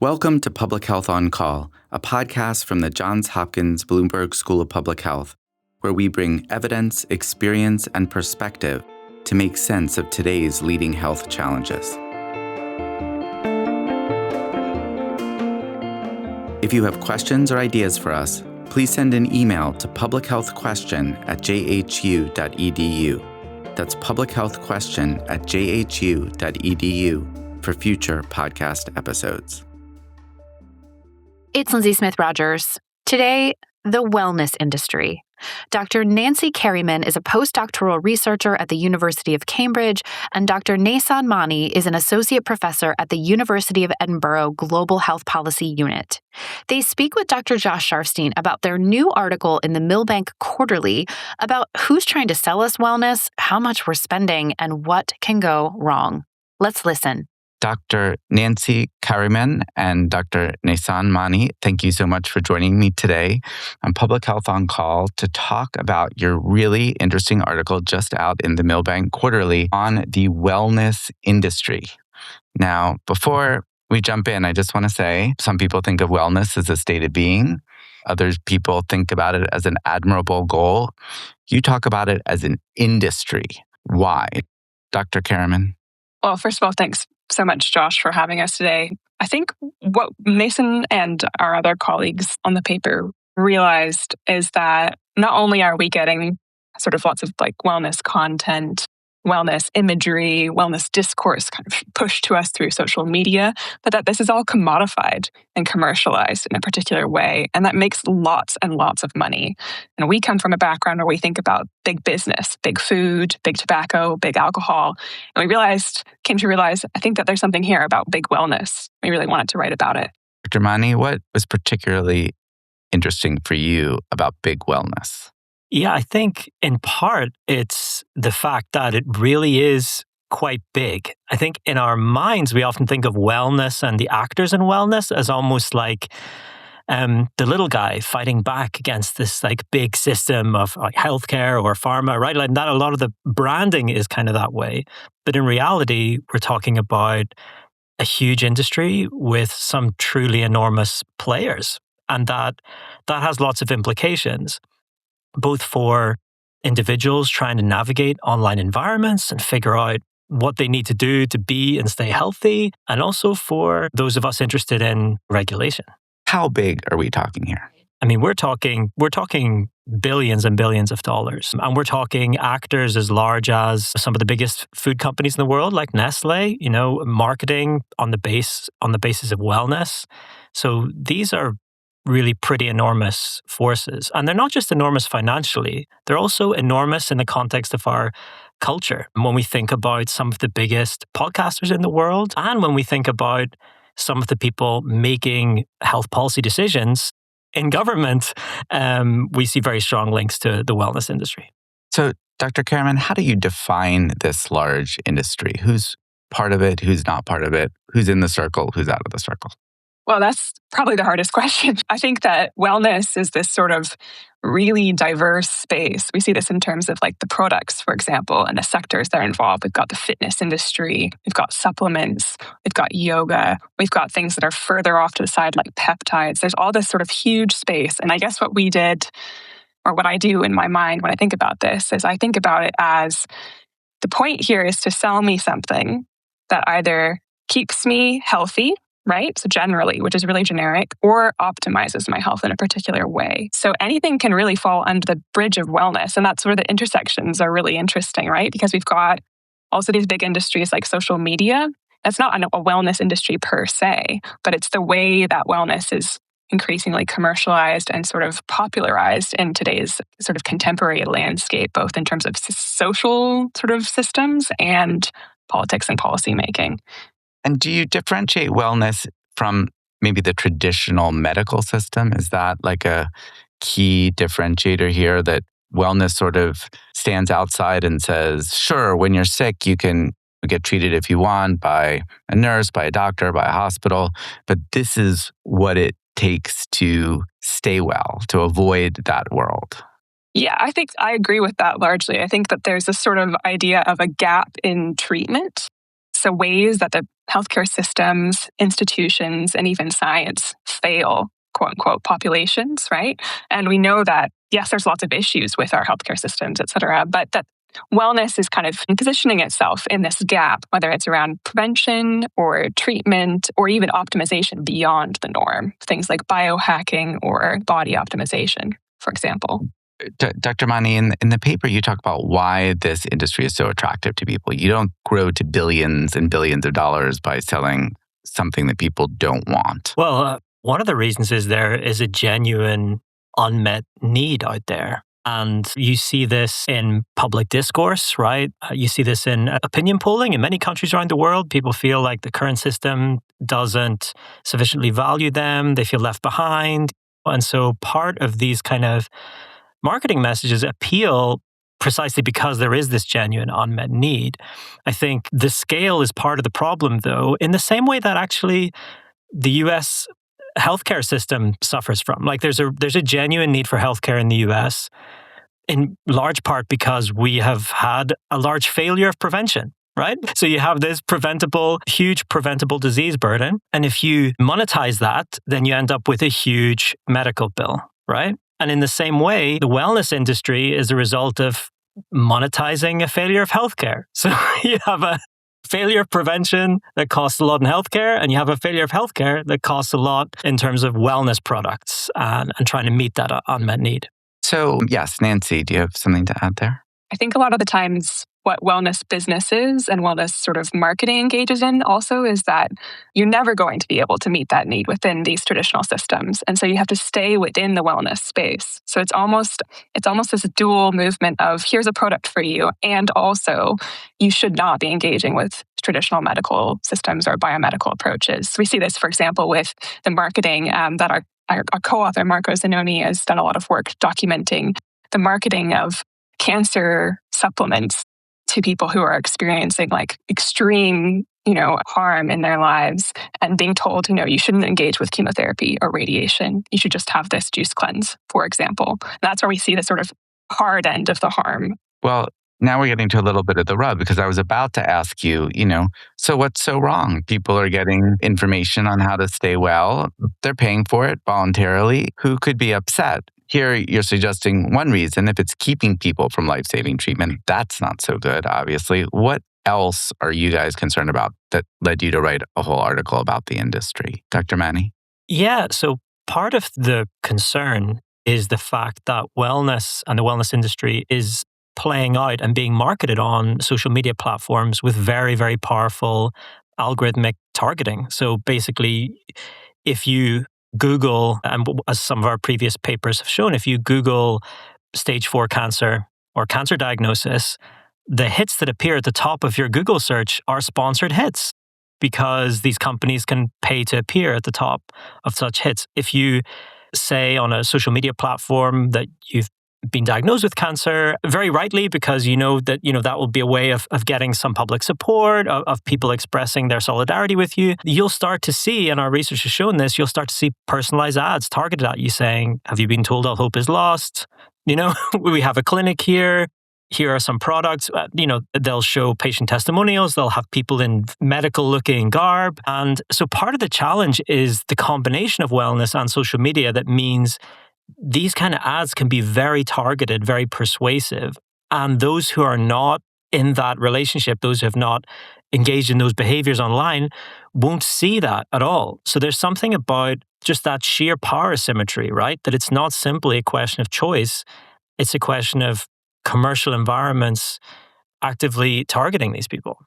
Welcome to Public Health on Call, a podcast from the Johns Hopkins Bloomberg School of Public Health, where we bring evidence, experience, and perspective to make sense of today's leading health challenges. If you have questions or ideas for us, please send an email to publichealthquestion@jhu.edu. That's publichealthquestion@jhu.edu for future podcast episodes. It's Lindsay Smith-Rogers. Today, the wellness industry. Dr. Nancy Karreman is a postdoctoral researcher at the University of Cambridge, and Dr. Nason Maani is an associate professor at the University of Edinburgh Global Health Policy Unit. They speak with Dr. Josh Sharfstein about their new article in the Millbank Quarterly about who's trying to sell us wellness, how much we're spending, and what can go wrong. Let's listen. Dr. Nancy Karreman and Dr. Nason Maani, thank you so much for joining me today on Public Health on Call to talk about your really interesting article just out in the Millbank Quarterly on the wellness industry. Now, before we jump in, I just want to say some people think of wellness as a state of being. Other people think about it as an admirable goal. You talk about it as an industry. Why? Dr. Karreman? Well, first of all, thanks so much, Josh, for having us today. I think what Nason and our other colleagues on the paper realized is that not only are we getting sort of lots of like wellness content, wellness imagery, wellness discourse kind of pushed to us through social media, but that this is all commodified and commercialized in a particular way. And that makes lots and lots of money. And we come from a background where we think about big business, big food, big tobacco, big alcohol. And we came to realize, I think that there's something here about big wellness. We really wanted to write about it. Dr. Maani, what was particularly interesting for you about big wellness? Yeah, I think in part it's the fact that it really is quite big. I think in our minds, we often think of wellness and the actors in wellness as almost like the little guy fighting back against this like big system of like healthcare or pharma, right? Like that, a lot of the branding is kind of that way. But in reality, we're talking about a huge industry with some truly enormous players. And that has lots of implications, both for individuals trying to navigate online environments and figure out what they need to do to be and stay healthy, and also for those of us interested in regulation. How big are we talking here? I mean, we're talking billions and billions of dollars. And we're talking actors as large as some of the biggest food companies in the world, like Nestle, marketing on the basis of wellness. So these are really pretty enormous forces. And they're not just enormous financially, they're also enormous in the context of our culture. When we think about some of the biggest podcasters in the world, and when we think about some of the people making health policy decisions in government, we see very strong links to the wellness industry. So, Dr. Karreman, how do you define this large industry? Who's part of it? Who's not part of it? Who's in the circle? Who's out of the circle? Well, that's probably the hardest question. I think that wellness is this sort of really diverse space. We see this in terms of like the products, for example, and the sectors that are involved. We've got the fitness industry, we've got supplements, we've got yoga, we've got things that are further off to the side like peptides. There's all this sort of huge space. And I guess what we did, or what I do in my mind when I think about this, is I think about it as the point here is to sell me something that either keeps me healthy, right? So generally, which is really generic, or optimizes my health in a particular way. So anything can really fall under the bridge of wellness. And that's where the intersections are really interesting, right? Because we've got also these big industries like social media. That's not a wellness industry per se, but it's the way that wellness is increasingly commercialized and sort of popularized in today's sort of contemporary landscape, both in terms of social sort of systems and politics and policy making. And do you differentiate wellness from maybe the traditional medical system? Is that like a key differentiator here, that wellness sort of stands outside and says, sure, when you're sick, you can get treated if you want by a nurse, by a doctor, by a hospital, but this is what it takes to stay well, to avoid that world? Yeah, I think I agree with that largely. I think that there's this sort of idea of a gap in treatment. So ways that the healthcare systems, institutions, and even science fail, quote unquote, populations, right? And we know that, yes, there's lots of issues with our healthcare systems, et cetera, but that wellness is kind of positioning itself in this gap, whether it's around prevention or treatment or even optimization beyond the norm, things like biohacking or body optimization, for example. Dr. Maani, in the paper, you talk about why this industry is so attractive to people. You don't grow to billions and billions of dollars by selling something that people don't want. Well, one of the reasons is there is a genuine unmet need out there. And you see this in public discourse, right? You see this in opinion polling in many countries around the world. People feel like the current system doesn't sufficiently value them. They feel left behind. And so part of these kind of marketing messages appeal precisely because there is this genuine unmet need. I think the scale is part of the problem, though, in the same way that actually the US healthcare system suffers from. Like there's a genuine need for healthcare in the US, in large part because we have had a large failure of prevention, right? So you have this huge preventable disease burden. And if you monetize that, then you end up with a huge medical bill, right? And in the same way, the wellness industry is a result of monetizing a failure of healthcare. So you have a failure of prevention that costs a lot in healthcare, and you have a failure of healthcare that costs a lot in terms of wellness products and trying to meet that unmet need. So, yes, Nancy, do you have something to add there? I think a lot of the times what wellness businesses and wellness sort of marketing engages in also is that you're never going to be able to meet that need within these traditional systems. And so you have to stay within the wellness space. So it's almost this dual movement of here's a product for you, and also you should not be engaging with traditional medical systems or biomedical approaches. So we see this, for example, with the marketing that our co-author, Marco Zanoni, has done a lot of work documenting the marketing of cancer supplements to people who are experiencing like extreme, harm in their lives and being told, you shouldn't engage with chemotherapy or radiation. You should just have this juice cleanse, for example. And that's where we see the sort of hard end of the harm. Well, now we're getting to a little bit of the rub, because I was about to ask you, so what's so wrong? People are getting information on how to stay well. They're paying for it voluntarily. Who could be upset? Here, you're suggesting one reason, if it's keeping people from life-saving treatment, that's not so good, obviously. What else are you guys concerned about that led you to write a whole article about the industry? Dr. Maani? Yeah, so part of the concern is the fact that wellness and the wellness industry is playing out and being marketed on social media platforms with very, very powerful algorithmic targeting. So basically, if you Google, and as some of our previous papers have shown, if you Google stage 4 cancer or cancer diagnosis, the hits that appear at the top of your Google search are sponsored hits because these companies can pay to appear at the top of such hits. If you say on a social media platform that you've been diagnosed with cancer, very rightly, because that will be a way of getting some public support, of people expressing their solidarity with you. You'll start to see, and our research has shown this, you'll start to see personalized ads targeted at you saying, have you been told all hope is lost? We have a clinic here. Here are some products. They'll show patient testimonials. They'll have people in medical-looking garb. And so part of the challenge is the combination of wellness and social media that means these kind of ads can be very targeted, very persuasive. And those who are not in that relationship, those who have not engaged in those behaviors online, won't see that at all. So there's something about just that sheer power asymmetry, right? That it's not simply a question of choice. It's a question of commercial environments actively targeting these people.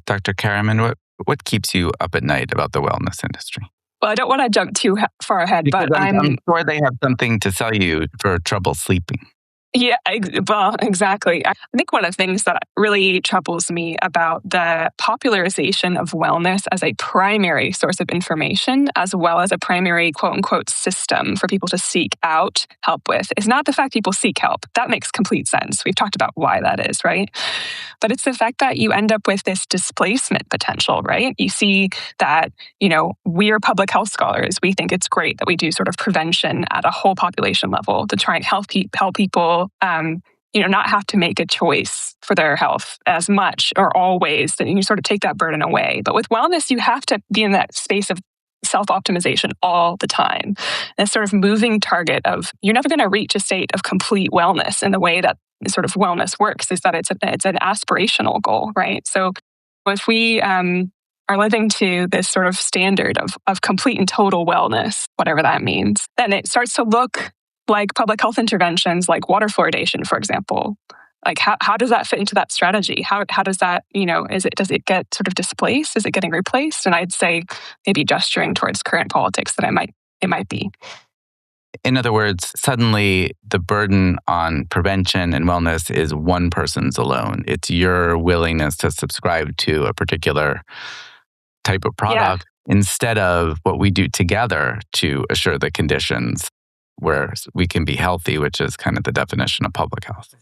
Dr. Karreman, what keeps you up at night about the wellness industry? Well, I don't want to jump too far ahead, Because but I'm sure they have something to sell you for trouble sleeping. Yeah, well, exactly. I think one of the things that really troubles me about the popularization of wellness as a primary source of information, as well as a primary quote unquote system for people to seek out help with, is not the fact people seek help. That makes complete sense. We've talked about why that is, right? But it's the fact that you end up with this displacement potential, right? You see that, we're public health scholars. We think it's great that we do sort of prevention at a whole population level to try and help people not have to make a choice for their health as much or always, then you sort of take that burden away. But with wellness, you have to be in that space of self-optimization all the time. And sort of moving target of you're never going to reach a state of complete wellness. And the way that sort of wellness works is that it's an aspirational goal, right? So if we are living to this sort of standard of complete and total wellness, whatever that means, then it starts to look like public health interventions like water fluoridation, for example. Like how does that fit into that strategy? How does that, does it get sort of displaced? Is it getting replaced? And I'd say maybe gesturing towards current politics that it might be. In other words, suddenly the burden on prevention and wellness is one person's alone. It's your willingness to subscribe to a particular type of product instead of what we do together to assure the conditions where we can be healthy, which is kind of the definition of public health.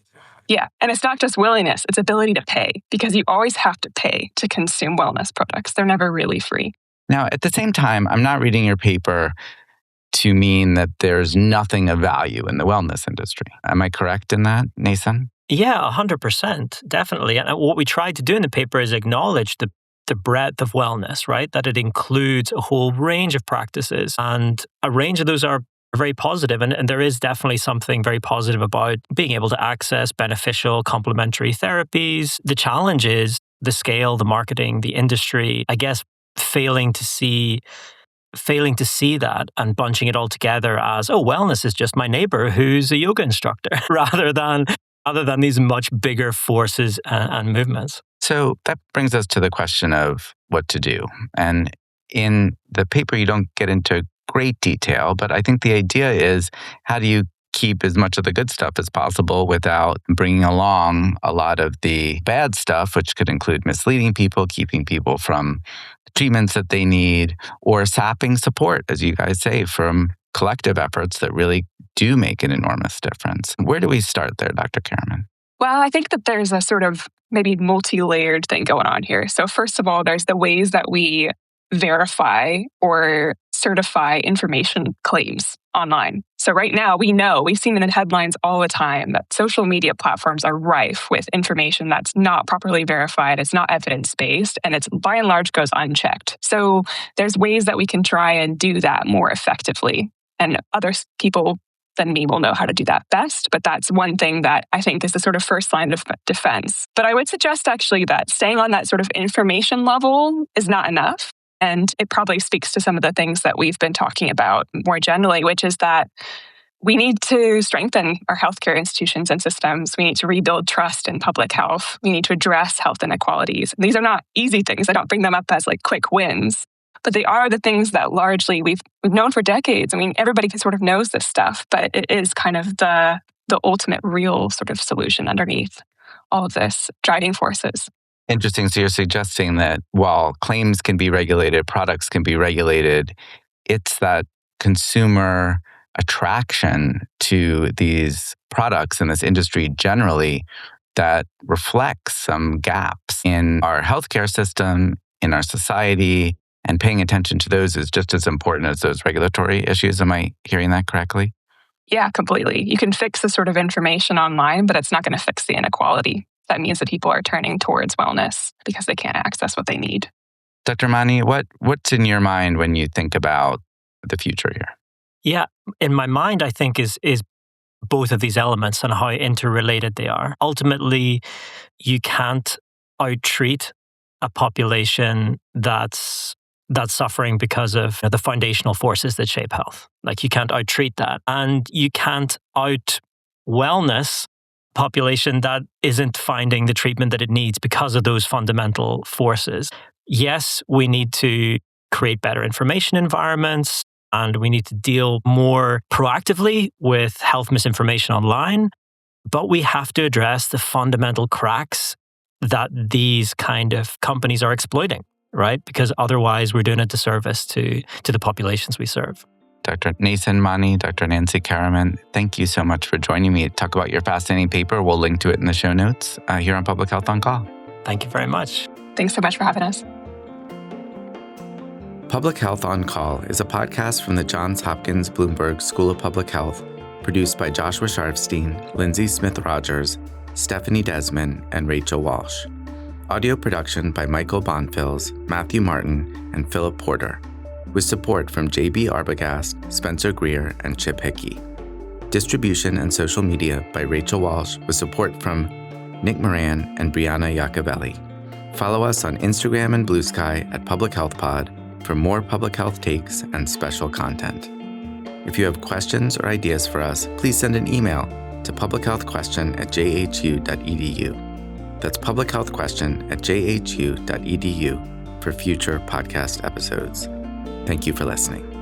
Yeah. And it's not just willingness, it's ability to pay, because you always have to pay to consume wellness products. They're never really free. Now, at the same time, I'm not reading your paper to mean that there's nothing of value in the wellness industry. Am I correct in that, Nason? Yeah, 100%, definitely. And what we tried to do in the paper is acknowledge the breadth of wellness, right? That it includes a whole range of practices, and a range of those are very positive. And there is definitely something very positive about being able to access beneficial complementary therapies. The challenge is the scale, the marketing, the industry, I guess, failing to see that and bunching it all together as, wellness is just my neighbor who's a yoga instructor, rather than these much bigger forces and movements. So that brings us to the question of what to do. And in the paper, you don't get into great detail, but I think the idea is, how do you keep as much of the good stuff as possible without bringing along a lot of the bad stuff, which could include misleading people, keeping people from treatments that they need, or sapping support, as you guys say, from collective efforts that really do make an enormous difference. Where do we start there, Dr. Karreman? Well, I think that there's a sort of maybe multi-layered thing going on here. So first of all, there's the ways that we verify or certify information claims online. So right now, we've seen in the headlines all the time that social media platforms are rife with information that's not properly verified, it's not evidence-based, and it's by and large goes unchecked. So there's ways that we can try and do that more effectively. And other people than me will know how to do that best. But that's one thing that I think is the sort of first line of defense. But I would suggest actually that staying on that sort of information level is not enough. And it probably speaks to some of the things that we've been talking about more generally, which is that we need to strengthen our healthcare institutions and systems. We need to rebuild trust in public health. We need to address health inequalities. These are not easy things. I don't bring them up as like quick wins, but they are the things that largely we've known for decades. I mean, everybody sort of knows this stuff, but it is kind of the ultimate real sort of solution underneath all of this driving forces. Interesting. So you're suggesting that while claims can be regulated, products can be regulated, it's that consumer attraction to these products in this industry generally that reflects some gaps in our healthcare system, in our society, and paying attention to those is just as important as those regulatory issues. Am I hearing that correctly? Yeah, completely. You can fix the sort of information online, but it's not going to fix the inequality. That means that people are turning towards wellness because they can't access what they need. Dr. Maani, what's in your mind when you think about the future here? Yeah, in my mind, I think is both of these elements and how interrelated they are. Ultimately, you can't out-treat a population that's suffering because of the foundational forces that shape health. Like, you can't out-treat that. And you can't out-wellness population that isn't finding the treatment that it needs because of those fundamental forces. Yes, we need to create better information environments, and we need to deal more proactively with health misinformation online, but we have to address the fundamental cracks that these kind of companies are exploiting, right? Because otherwise we're doing a disservice to the populations we serve. Dr. Nason Maani, Dr. Nancy Karreman, thank you so much for joining me to talk about your fascinating paper. We'll link to it in the show notes here on Public Health on Call. Thank you very much. Thanks so much for having us. Public Health on Call is a podcast from the Johns Hopkins Bloomberg School of Public Health Produced by Joshua Sharfstein, Lindsay Smith-Rogers, Stephanie Desmond, and Rachel Walsh. Audio production by Michael Bonfils, Matthew Martin, and Philip Porter, with support from J.B. Arbogast, Spencer Greer, and Chip Hickey. Distribution and social media by Rachel Walsh, with support from Nick Moran and Brianna Iacovelli. Follow us on Instagram and Blue Sky at Public Health Pod for more public health takes and special content. If you have questions or ideas for us, please send an email to publichealthquestion@jhu.edu. That's publichealthquestion@jhu.edu for future podcast episodes. Thank you for listening.